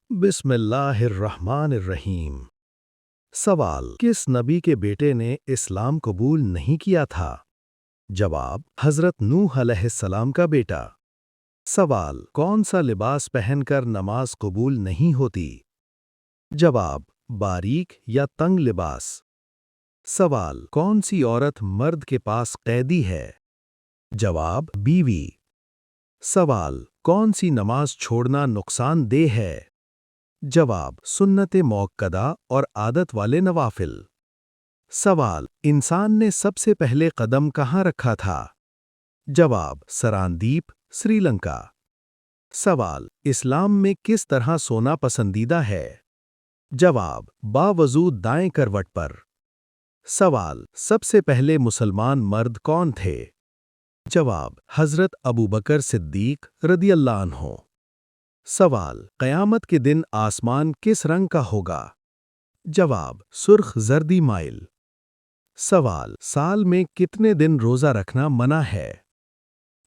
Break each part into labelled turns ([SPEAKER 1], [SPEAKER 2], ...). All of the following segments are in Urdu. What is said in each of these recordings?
[SPEAKER 1] بسم اللہ الرحمن الرحیم۔ سوال: کس نبی کے بیٹے نے اسلام قبول نہیں کیا تھا؟ جواب: حضرت نوح علیہ السلام کا بیٹا۔ سوال: کون سا لباس پہن کر نماز قبول نہیں ہوتی؟ جواب: باریک یا تنگ لباس۔ سوال: کون سی عورت مرد کے پاس قیدی ہے؟ جواب: بیوی۔ سوال: کون سی نماز چھوڑنا نقصان دہ ہے؟ جواب: سنت موقدہ اور عادت والے نوافل۔ سوال: انسان نے سب سے پہلے قدم کہاں رکھا تھا؟ جواب: سراندیپ، سری لنکا۔ سوال: اسلام میں کس طرح سونا پسندیدہ ہے؟ جواب: باوضو دائیں کروٹ پر۔ سوال: سب سے پہلے مسلمان مرد کون تھے؟ جواب: حضرت ابوبکر صدیق رضی اللہ عنہ۔ سوال: قیامت کے دن آسمان کس رنگ کا ہوگا؟ جواب: سرخ زردی مائل۔ سوال: سال میں کتنے دن روزہ رکھنا منع ہے؟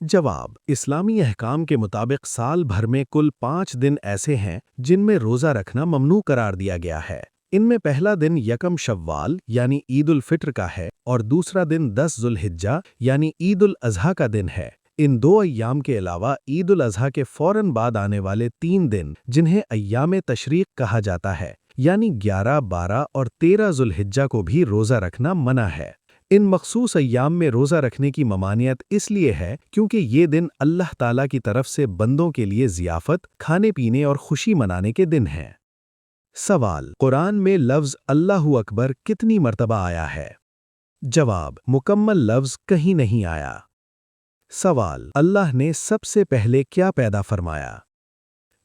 [SPEAKER 1] جواب: اسلامی احکام کے مطابق سال بھر میں کل 5 دن ایسے ہیں جن میں روزہ رکھنا ممنوع قرار دیا گیا ہے۔ ان میں پہلا دن یکم شوال یعنی عید الفطر کا ہے اور دوسرا دن 10 ذو الحجہ یعنی عید الاضحیٰ کا دن ہے۔ ان 2 ایام کے علاوہ عید الاضحیٰ کے فوراً بعد آنے والے 3 دن جنہیں ایام تشریق کہا جاتا ہے یعنی 11، 12 اور 13 ذو الحجہ کو بھی روزہ رکھنا منع ہے۔ ان مخصوص ایام میں روزہ رکھنے کی ممانعت اس لیے ہے کیونکہ یہ دن اللہ تعالیٰ کی طرف سے بندوں کے لیے ضیافت، کھانے پینے اور خوشی منانے کے دن ہیں۔ سوال: قرآن میں لفظ اللہ اکبر کتنی مرتبہ آیا ہے؟ جواب: مکمل لفظ کہیں نہیں آیا۔ سوال: اللہ نے سب سے پہلے کیا پیدا فرمایا؟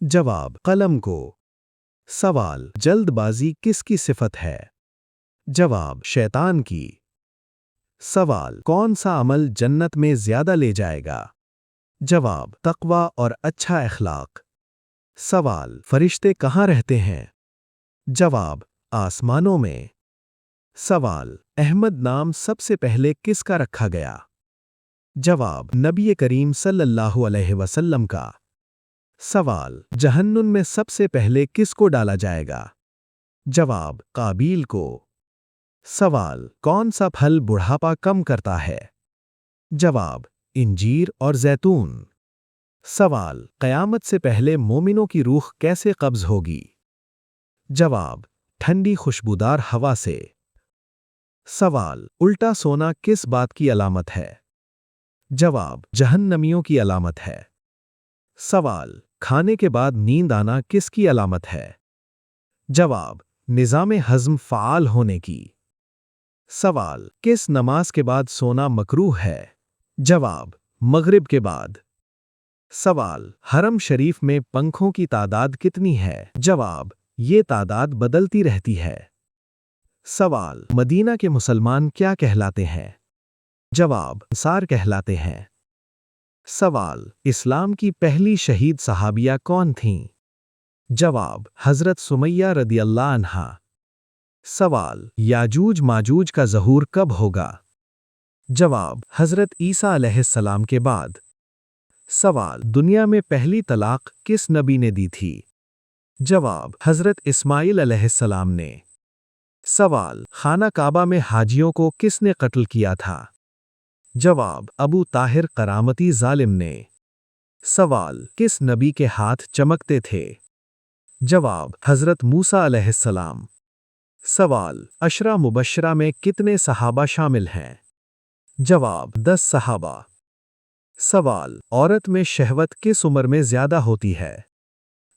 [SPEAKER 1] جواب: قلم کو۔ سوال: جلد بازی کس کی صفت ہے؟ جواب: شیطان کی۔ سوال: کون سا عمل جنت میں زیادہ لے جائے گا؟ جواب: تقوی اور اچھا اخلاق۔ سوال: فرشتے کہاں رہتے ہیں؟ جواب: آسمانوں میں۔ سوال: احمد نام سب سے پہلے کس کا رکھا گیا؟ جواب: نبی کریم صلی اللہ علیہ وسلم کا۔ سوال: جہنم میں سب سے پہلے کس کو ڈالا جائے گا؟ جواب: قابیل کو۔ سوال: کون سا پھل بڑھاپا کم کرتا ہے؟ جواب: انجیر اور زیتون۔ سوال: قیامت سے پہلے مومنوں کی روح کیسے قبض ہوگی؟ جواب: ٹھنڈی خوشبودار ہوا سے۔ سوال: الٹا سونا کس بات کی علامت ہے؟ جواب: جہنمیوں کی علامت ہے۔ سوال: کھانے کے بعد نیند آنا کس کی علامت ہے؟ جواب: نظام ہضم فعال ہونے کی۔ سوال: کس نماز کے بعد سونا مکروہ ہے؟ جواب: مغرب کے بعد۔ سوال: حرم شریف میں پنکھوں کی تعداد کتنی ہے؟ جواب: یہ تعداد بدلتی رہتی ہے۔ سوال: مدینہ کے مسلمان کیا کہلاتے ہیں؟ جواب: انصار کہلاتے ہیں۔ سوال: اسلام کی پہلی شہید صحابیہ کون تھیں؟ جواب: حضرت سمیہ رضی اللہ عنہا۔ سوال: یاجوج ماجوج کا ظہور کب ہوگا؟ جواب: حضرت عیسیٰ علیہ السلام کے بعد۔ سوال: دنیا میں پہلی طلاق کس نبی نے دی تھی؟ جواب: حضرت اسماعیل علیہ السلام نے۔ سوال: خانہ کعبہ میں حاجیوں کو کس نے قتل کیا تھا؟ جواب: ابو طاہر کرامتی ظالم نے۔ سوال: کس نبی کے ہاتھ چمکتے تھے؟ جواب: حضرت موسیٰ علیہ السلام۔ سوال: عشرہ مبشرہ میں کتنے صحابہ شامل ہیں؟ جواب: 10 صحابہ۔ سوال: عورت میں شہوت کس عمر میں زیادہ ہوتی ہے؟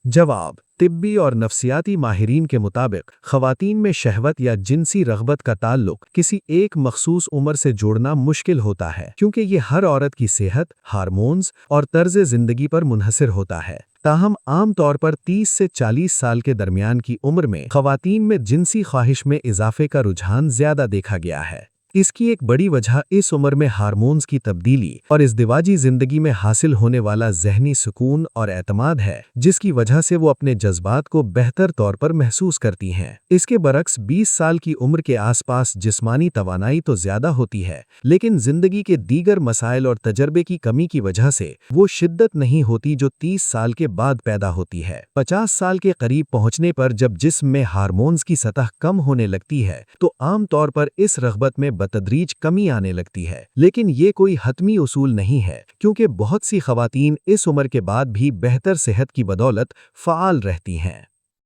[SPEAKER 1] جواب: طبی اور نفسیاتی ماہرین کے مطابق خواتین میں شہوت یا جنسی رغبت کا تعلق کسی ایک مخصوص عمر سے جوڑنا مشکل ہوتا ہے کیونکہ یہ ہر عورت کی صحت، ہارمونز اور طرز زندگی پر منحصر ہوتا ہے۔ تاہم عام طور پر 30 سے 40 سال کے درمیان کی عمر میں خواتین میں جنسی خواہش میں اضافے کا رجحان زیادہ دیکھا گیا ہے۔
[SPEAKER 2] اس کی ایک بڑی وجہ اس عمر میں ہارمونز کی تبدیلی اور ازدواجی زندگی میں حاصل ہونے والا ذہنی سکون اور اعتماد ہے، جس کی وجہ سے وہ اپنے جذبات کو بہتر طور پر محسوس کرتی ہیں۔ اس کے برعکس 20 سال کی عمر کے آس پاس جسمانی توانائی تو زیادہ ہوتی ہے، لیکن زندگی کے دیگر مسائل اور تجربے کی کمی کی وجہ سے وہ شدت نہیں ہوتی جو 30 سال کے بعد پیدا ہوتی ہے۔ 50 سال کے قریب پہنچنے پر جب جسم میں ہارمونز کی سطح کم ہونے لگتی ہے تو عام طور پر اس رغبت میں بتدریج کمی آنے لگتی ہے، لیکن یہ کوئی حتمی اصول نہیں ہے کیونکہ بہت سی خواتین اس عمر کے بعد بھی بہتر صحت کی بدولت فعال رہتی ہیں۔